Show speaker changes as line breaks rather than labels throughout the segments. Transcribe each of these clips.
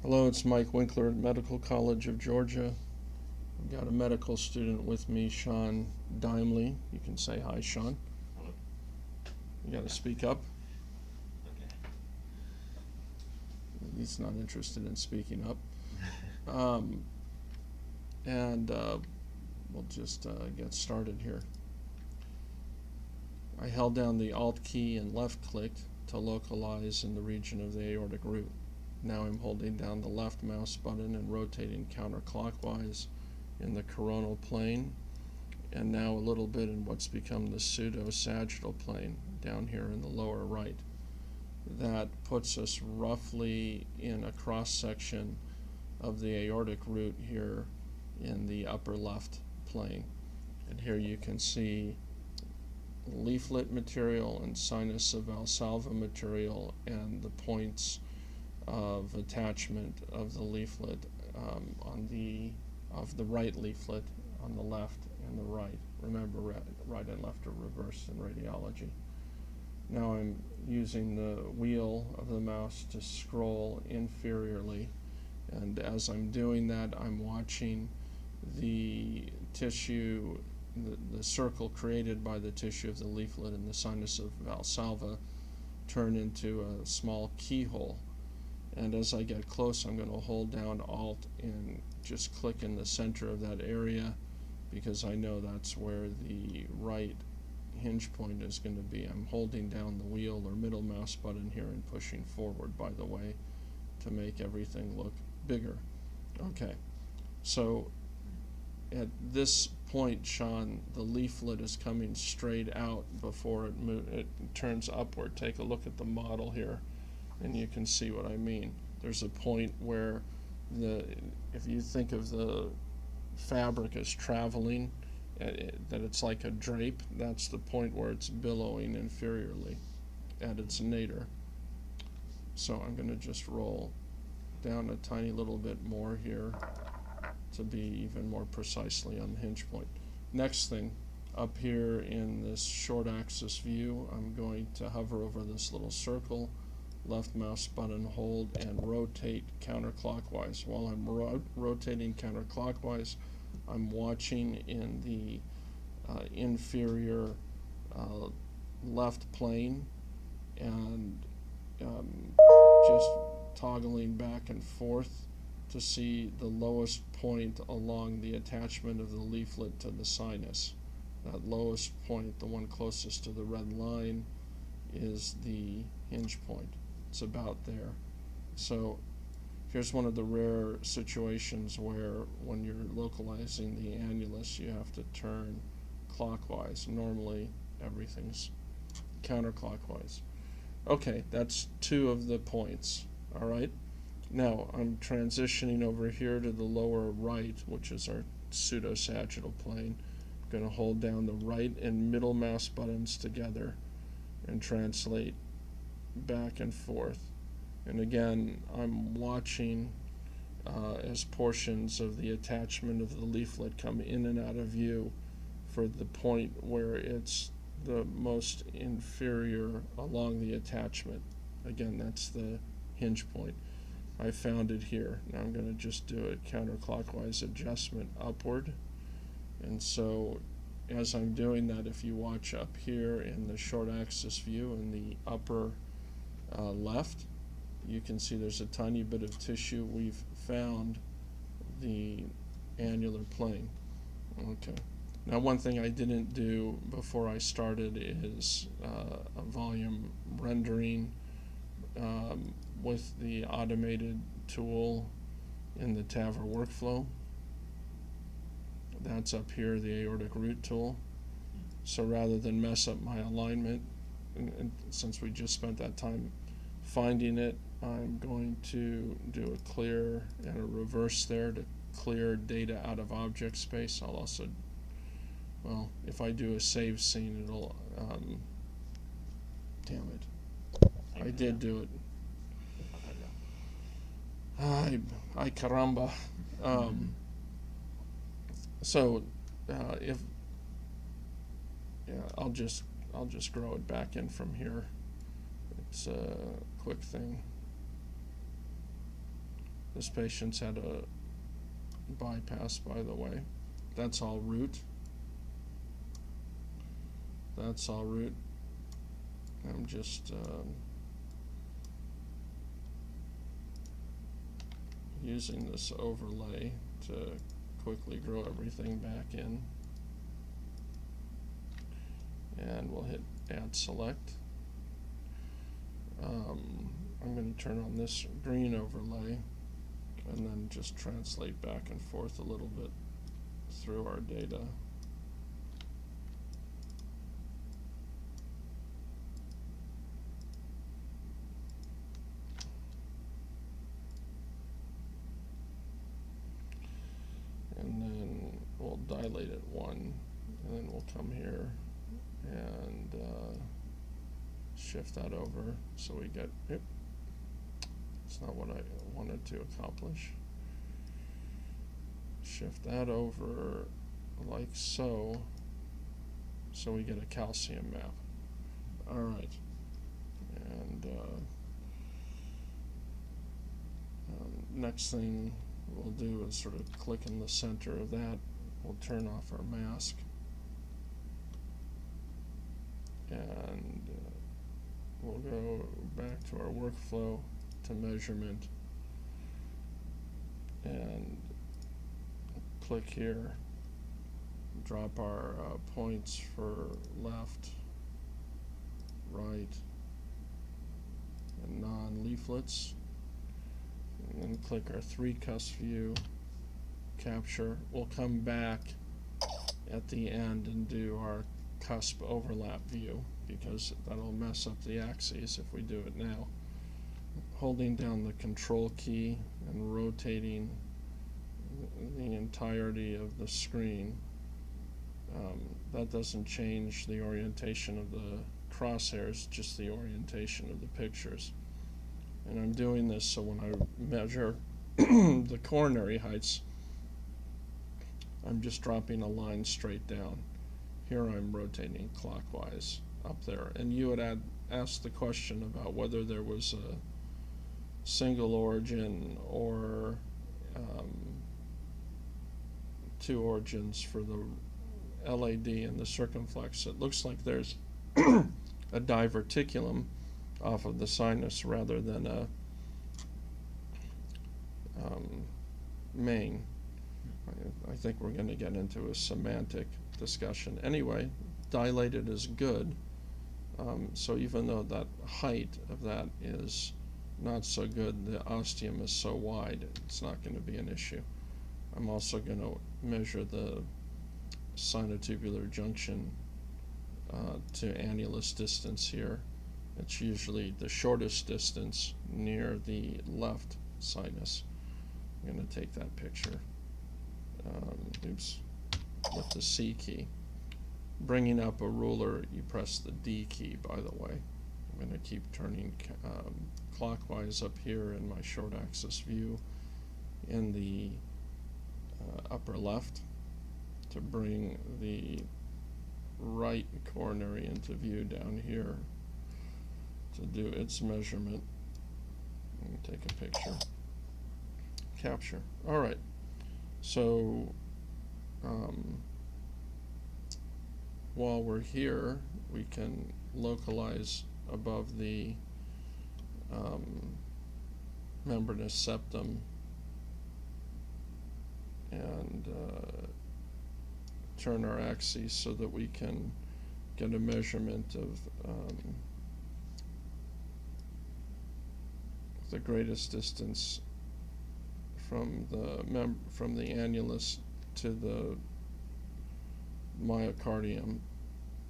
Hello, it's Mike Winkler at Medical College of Georgia. I've got a medical student with me, Sean Dimley. You can say hi, Sean.
Hello.
You got to speak up.
Okay.
He's not interested in speaking up. Um, and we'll just get started here. I held down the Alt key and left-clicked to localize in the region of the aortic root. Now I'm holding down the left mouse button and rotating counterclockwise in the coronal plane, and now a little bit in what's become the pseudo-sagittal plane down here in the lower right. That puts us roughly in a cross-section of the aortic root here in the upper left plane. And here you can see leaflet material and sinus of valsalva material and the points of attachment of the leaflet of the right leaflet on the left and the right. Remember, right and left are reversed in radiology. Now I'm using the wheel of the mouse to scroll inferiorly, and as I'm doing that, I'm watching the tissue, the circle created by the tissue of the leaflet and the sinus of valsalva turn into a small keyhole. And as I get close, I'm going to hold down Alt and just click in the center of that area, because I know that's where the right hinge point is going to be. I'm holding down the wheel or middle mouse button here and pushing forward, by the way, to make everything look bigger. Okay, so at this point, Sean, the leaflet is coming straight out before it turns upward. Take a look at the model here, and you can see what I mean. There's a point where if you think of the fabric as traveling, that it's like a drape, that's the point where it's billowing inferiorly at its nadir. So I'm going to just roll down a tiny little bit more here to be even more precisely on the hinge point. Next thing, up here in this short axis view, I'm going to hover over this little circle, left mouse button hold, and rotate counterclockwise. While I'm rotating counterclockwise, I'm watching in the inferior left plane and just toggling back and forth to see the lowest point along the attachment of the leaflet to the sinus. That lowest point, the one closest to the red line, is the hinge point. It's about there. So here's one of the rare situations where when you're localizing the annulus, you have to turn clockwise. Normally everything's counterclockwise. Okay, that's two of the points. All right. Now I'm transitioning over here to the lower right, which is our pseudo-sagittal plane. I'm going to hold down the right and middle mouse buttons together and translate back and forth. And again, I'm watching as portions of the attachment of the leaflet come in and out of view for the point where it's the most inferior along the attachment. Again, that's the hinge point. I found it here. Now I'm going to just do a counterclockwise adjustment upward. And so as I'm doing that, if you watch up here in the short axis view in the upper left, you can see there's a tiny bit of tissue. We've found the annular plane. Okay. Now, one thing I didn't do before I started is a volume rendering with the automated tool in the TAVR workflow. That's up here, the aortic root tool. So rather than mess up my alignment, and since we just spent that time finding it, I'm going to do a clear and a reverse there to clear data out of object space. I'll also, well, if I do a save scene, it'll, damn it, I did do it. Ay caramba. So if I'll just grow it back in from here. It's a quick thing. This patient's had a bypass, by the way. That's all root. That's all root. I'm just using this overlay to quickly grow everything back in. And we'll hit Add Select. I'm going to turn on this green overlay and then just translate back and forth a little bit through our data. And then we'll dilate it 1, and then we'll come here and shift that over so we get, it's not what I wanted to accomplish. Shift that over like so, so we get a calcium map. All right, and next thing we'll do is sort of click in the center of that. We'll turn off our mask, and we'll go back to our workflow to measurement and click here, drop our points for left, right, and non-leaflets, and then click our 3 cusp view, capture. We'll come back at the end and do our cusp overlap view, because that'll mess up the axes if we do it now. Holding down the control key and rotating the entirety of the screen, that doesn't change the orientation of the crosshairs, just the orientation of the pictures. And I'm doing this so when I measure the coronary heights, I'm just dropping a line straight down. Here I'm rotating clockwise up there. And you had asked the question about whether there was a single origin or 2 origins for the LAD and the circumflex. It looks like there's a diverticulum off of the sinus rather than a main. I think we're going to get into a semantic discussion. Anyway, dilated is good. So even though that height of that is not so good, the ostium is so wide, it's not going to be an issue. I'm also going to measure the sinotubular junction to annulus distance here. It's usually the shortest distance near the left sinus. I'm going to take that picture. With the C key. Bringing up a ruler, you press the D key, by the way. I'm going to keep turning clockwise up here in my short axis view in the upper left to bring the right coronary into view down here to do its measurement. And take a picture. Capture. All right. So while we're here, we can localize above the membranous septum and turn our axes so that we can get a measurement of the greatest distance from the annulus to the myocardium,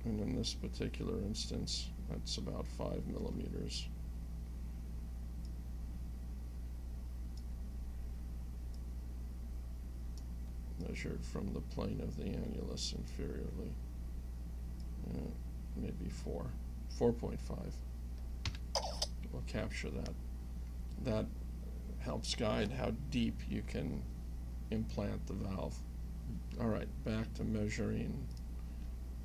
and in this particular instance, that's about 5 millimeters. Measured from the plane of the annulus inferiorly. Maybe 4.5. We'll capture that. That helps guide how deep you can implant the valve. All right, back to measuring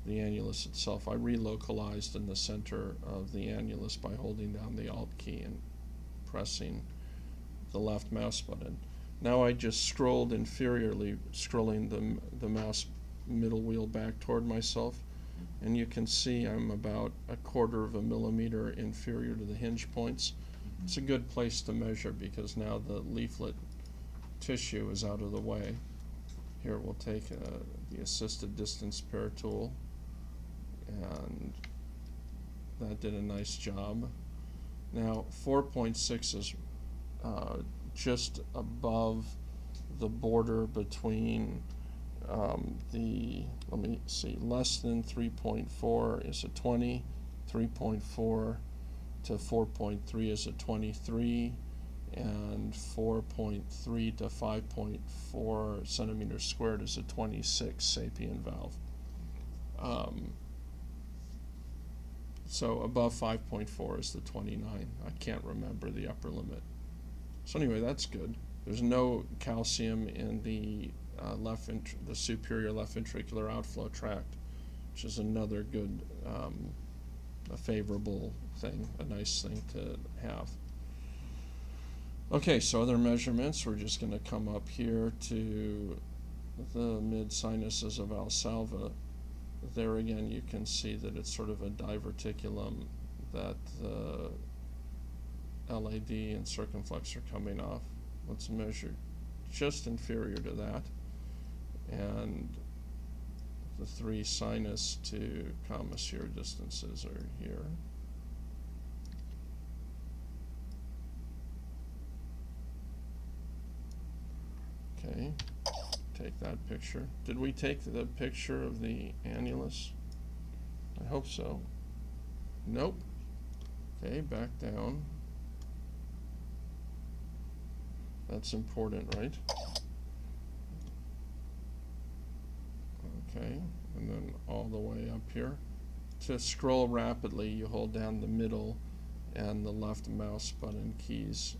the annulus itself. I relocalized in the center of the annulus by holding down the Alt key and pressing the left mouse button. Now I just scrolled inferiorly, scrolling the mouse middle wheel back toward myself, and you can see I'm about 1/4 of a millimeter inferior to the hinge points. It's a good place to measure because now the leaflet tissue is out of the way. Here we'll take the assisted distance pair tool, and that did a nice job. Now 4.6 is just above the border between let me see, less than 3.4 is a 20, 3.4 to 4.3 is a 23, and 4.3 to 5.4 centimeters squared is a 26 sapien valve. So above 5.4 is the 29. I can't remember the upper limit. So anyway, that's good. There's no calcium in the the superior left ventricular outflow tract, which is another good, a favorable thing, a nice thing to have. Okay, so other measurements, we're just going to come up here to the mid-sinuses of Valsalva. There again, you can see that it's sort of a diverticulum, that the LAD and circumflex are coming off. Let's measure just inferior to that. And the 3 sinus to commissural distances are here. Okay, take that picture. Did we take the picture of the annulus? I hope so. Nope. Okay, back down. That's important, right? Okay, and then all the way up here. To scroll rapidly, you hold down the middle and the left mouse button keys,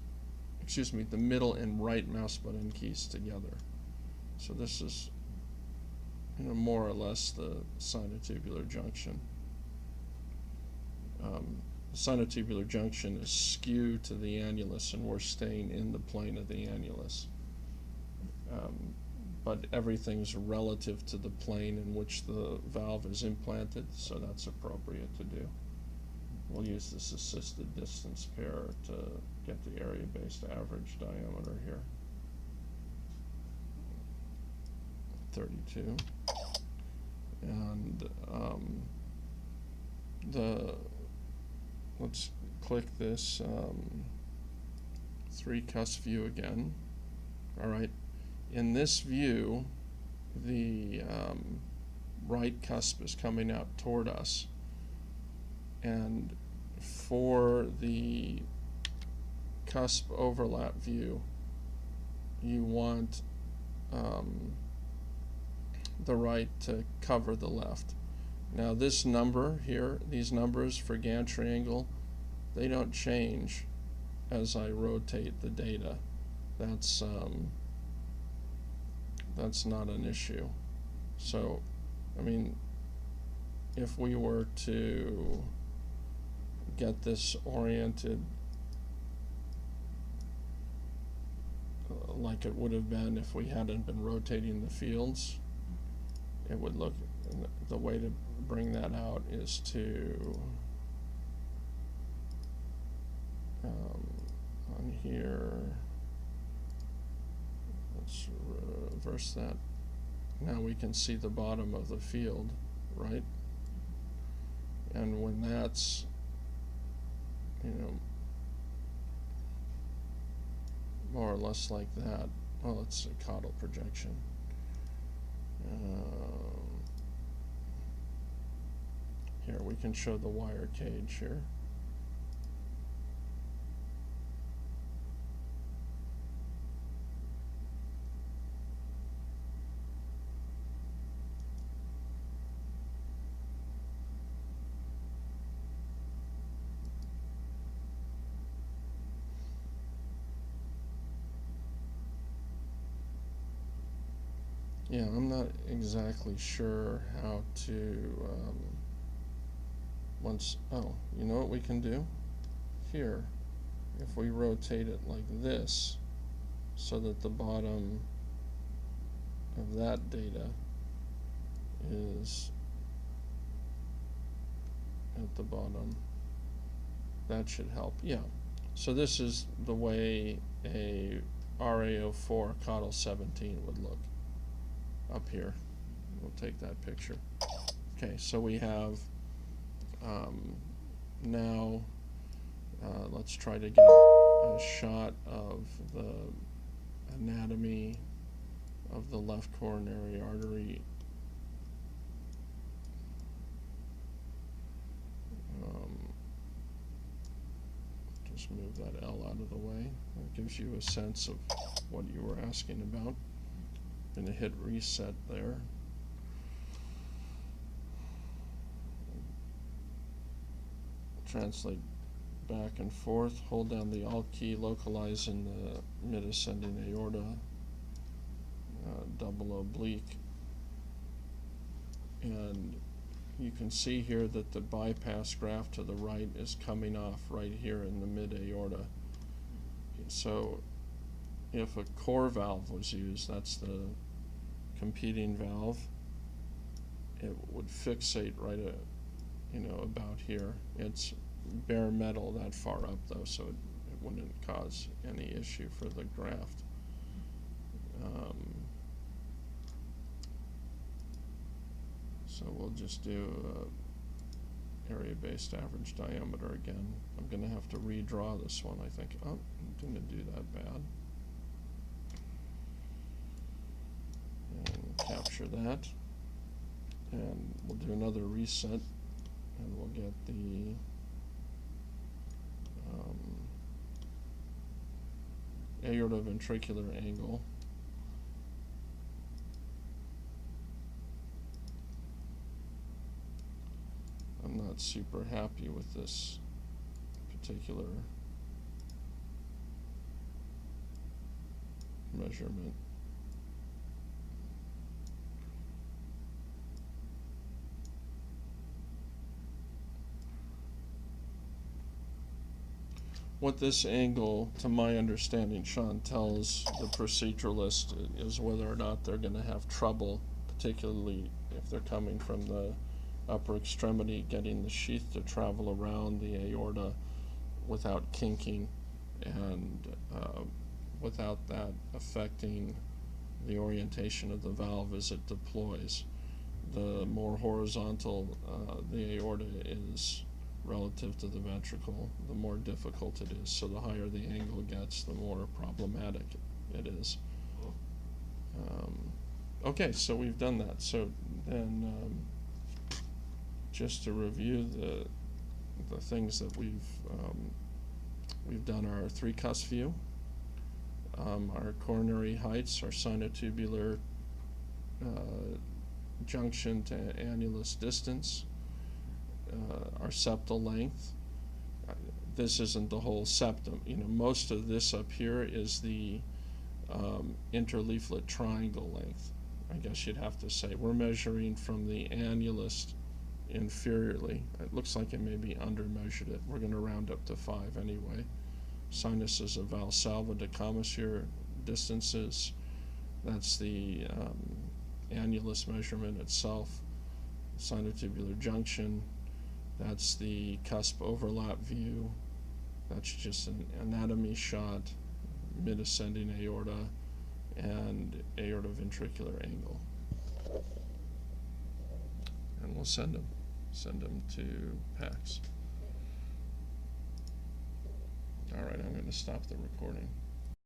the middle and right mouse button keys together. So this is, more or less the sinotubular junction. The sinotubular junction is skewed to the annulus, and we're staying in the plane of the annulus. But everything's relative to the plane in which the valve is implanted, so that's appropriate to do. We'll use this assisted distance pair to get the area-based average diameter here. 32. And let's click this 3 cusp view again. All right. In this view, the right cusp is coming out toward us, and for the cusp overlap view, you want the right to cover the left. Now this number here, these numbers for gantry angle, they don't change as I rotate the data. That's not an issue. So, I mean, if we were to get this oriented like it would have been if we hadn't been rotating the fields, it would look, the way to bring that out is to on here, let's reverse that. Now we can see the bottom of the field, right? And when that's, more or less like that, well, it's a caudal projection. Here we can show the wire cage here. Yeah, I'm not exactly sure how to, you know what we can do? Here, if we rotate it like this, so that the bottom of that data is at the bottom. That should help. Yeah. So this is the way a RaO4 caudal 17 would look up here. We'll take that picture. Okay, so we have now let's try to get a shot of the anatomy of the left coronary artery. Just move that L out of the way. That gives you a sense of what you were asking about. I'm going to hit reset there. Translate back and forth. Hold down the Alt key, localize in the mid-ascending aorta, double oblique. And you can see here that the bypass graft to the right is coming off right here in the mid-aorta. So if a core valve was used, that's the competing valve, it would fixate right about here. It's bare metal that far up though, so it wouldn't cause any issue for the graft. So we'll just do area-based average diameter again. I'm going to have to redraw this one, I think. Oh, I didn't do that bad. And capture that. And we'll do another reset, and we'll get the aortoventricular angle. I'm not super happy with this particular measurement. What this angle, to my understanding, Sean, tells the proceduralist is whether or not they're going to have trouble, particularly if they're coming from the upper extremity, getting the sheath to travel around the aorta without kinking and without that affecting the orientation of the valve as it deploys. The more horizontal the aorta is relative to the ventricle, the more difficult it is. So the higher the angle gets, the more problematic it is. Okay, so we've done that. So then just to review the things that we've done: our 3 Cusp view, our coronary heights, our sinotubular junction to annulus distance, our septal length. This isn't the whole septum. Most of this up here is the interleaflet triangle length, I guess you'd have to say. We're measuring from the annulus inferiorly. It looks like it maybe undermeasured it. We're going to round up to 5 anyway. Sinuses of Valsalva to commissure distances. That's the annulus measurement itself. Sinotubular junction. That's the cusp overlap view. That's just an anatomy shot, mid-ascending aorta, and aortoventricular angle. And we'll send them to PACS. All right, I'm going to stop the recording.